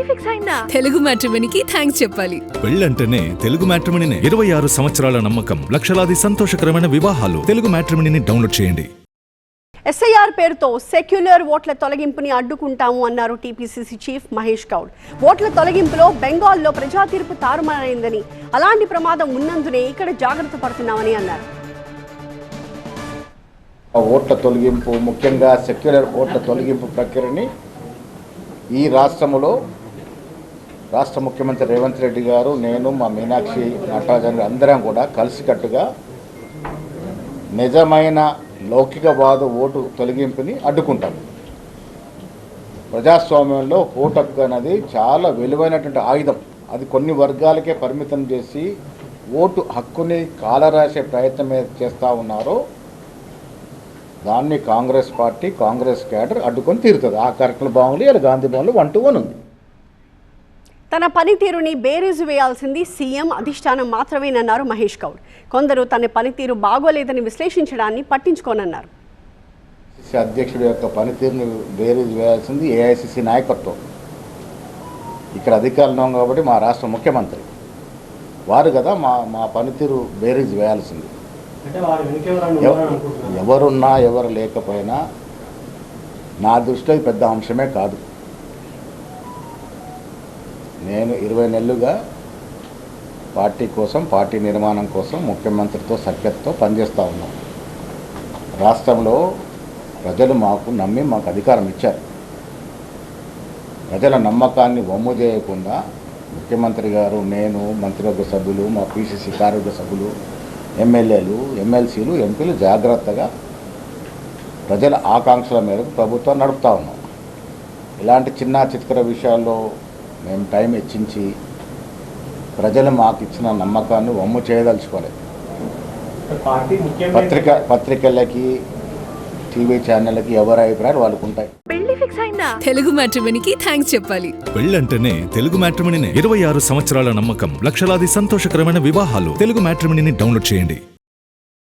Fix అయిందా? Telugu మ్యాట్రిమోనీకి thanks చెప్పాలి. పెళ్ళంటేనే తెలుగు మ్యాట్రిమోనీనే. 26 సంవత్సరాల నమ్మకం, లక్షలాది సంతోషకరమైన వివాహాలు. తెలుగు మ్యాట్రిమోనీని డౌన్లోడ్ చేయండి. ఎస్ఐఆర్ పేరుతో సెక్యులర్ ఓట్ల తొలగింపుని అడ్డుకుంటాము అన్నారు టీపీసీసీ చీఫ్ మహేష్ గౌడ్. ఓట్ల తొలగింపులో బెంగాల్లో ప్రజా తీర్పు తారుమారైందని, అలాంటి ప్రమాదం ఉన్నందునే ఇక్కడ జాగ్రత్త పడుతున్నామని అన్నారు. ఓట్ల తొలగింపు, ముఖ్యంగా సెక్యులర్ ఓట్ల తొలగింపు ప్రక్రియని ఈ రాష్ట్రంలో రాష్ట్ర ముఖ్యమంత్రి రేవంత్ రెడ్డి గారు, నేను, మా మీనాక్షి నటరాజన్ అందరం కూడా కలిసికట్టుగా నిజమైన లౌకికవాద ఓటు తొలగింపుని అడ్డుకుంటాం. ప్రజాస్వామ్యంలో ఓటు హక్కు అనేది చాలా విలువైనటువంటి ఆయుధం. అది కొన్ని వర్గాలకే పరిమితం చేసి ఓటు హక్కుని కాలరాసే ప్రయత్నం చేస్తూ ఉన్నారో దాన్ని కాంగ్రెస్ పార్టీ, కాంగ్రెస్ క్యాడర్ అడ్డుకొని తీరుతుంది. ఆ కార్యక్రమం బాగుంది. ఇలా గాంధీ భవన్లో 1-1 ఉంది. తన పనితీరుని బేరీజు వేయాల్సింది సీఎం అధిష్టానం మాత్రమేనన్నారు మహేష్ గౌడ్. కొందరు తన పనితీరు బాగోలేదని విశ్లేషించడాన్ని పట్టించుకోనన్నారు. అధ్యక్షుడి యొక్క పనితీరుని బేరీజు వేయాల్సింది ఏఐసిసి నాయకత్వం. ఇక్కడ అధికారంలో ఉన్నాం కాబట్టి మా రాష్ట్ర ముఖ్యమంత్రి వారు కదా మా పనితీరు బేరీజు వేయాల్సింది. ఎవరున్నా ఎవరు లేకపోయినా నా దృష్టిలో పెద్ద అంశమే కాదు. నేను 20 నెలలుగా పార్టీ కోసం, పార్టీ నిర్మాణం కోసం ముఖ్యమంత్రితో సఖ్యతతో పనిచేస్తూ ఉన్నాం. రాష్ట్రంలో ప్రజలు మాకు అధికారం ఇచ్చారు. ప్రజల నమ్మకాన్ని వమ్ము చేయకుండా ముఖ్యమంత్రి గారు, నేను, మంత్రివర్గ సభ్యులు, మా పీసీసీ కార్యవర్గ సభ్యులు, ఎమ్మెల్యేలు, ఎమ్మెల్సీలు, ఎంపీలు జాగ్రత్తగా ప్రజల ఆకాంక్షల మేరకు ప్రభుత్వాన్ని నడుపుతూ ఉన్నాం. ఇలాంటి చిన్న చిత్కర విషయాల్లో మేము టైం హెచ్చించి ప్రజలు మాకు ఇచ్చిన నమ్మకాన్ని వమ్ము చేయదలుచుకోలేదు. పత్రికలకి, టీవీ ఛానళ్ళకి ఎవరి అభిప్రాయాలు వాళ్ళకు ఉంటాయి. పెళ్లి ఫిక్స్ అయిందా? తెలుగు మ్యాట్రిమోనీకి థాంక్స్ చెప్పాలి. పెళ్ళంటేనే తెలుగు మ్యాట్రిమోనీనే. 26 సంవత్సరాల నమ్మకం, లక్షలాది సంతోషకరమైన వివాహాలు. తెలుగు మ్యాట్రిమోనీని డౌన్లోడ్ చేయండి.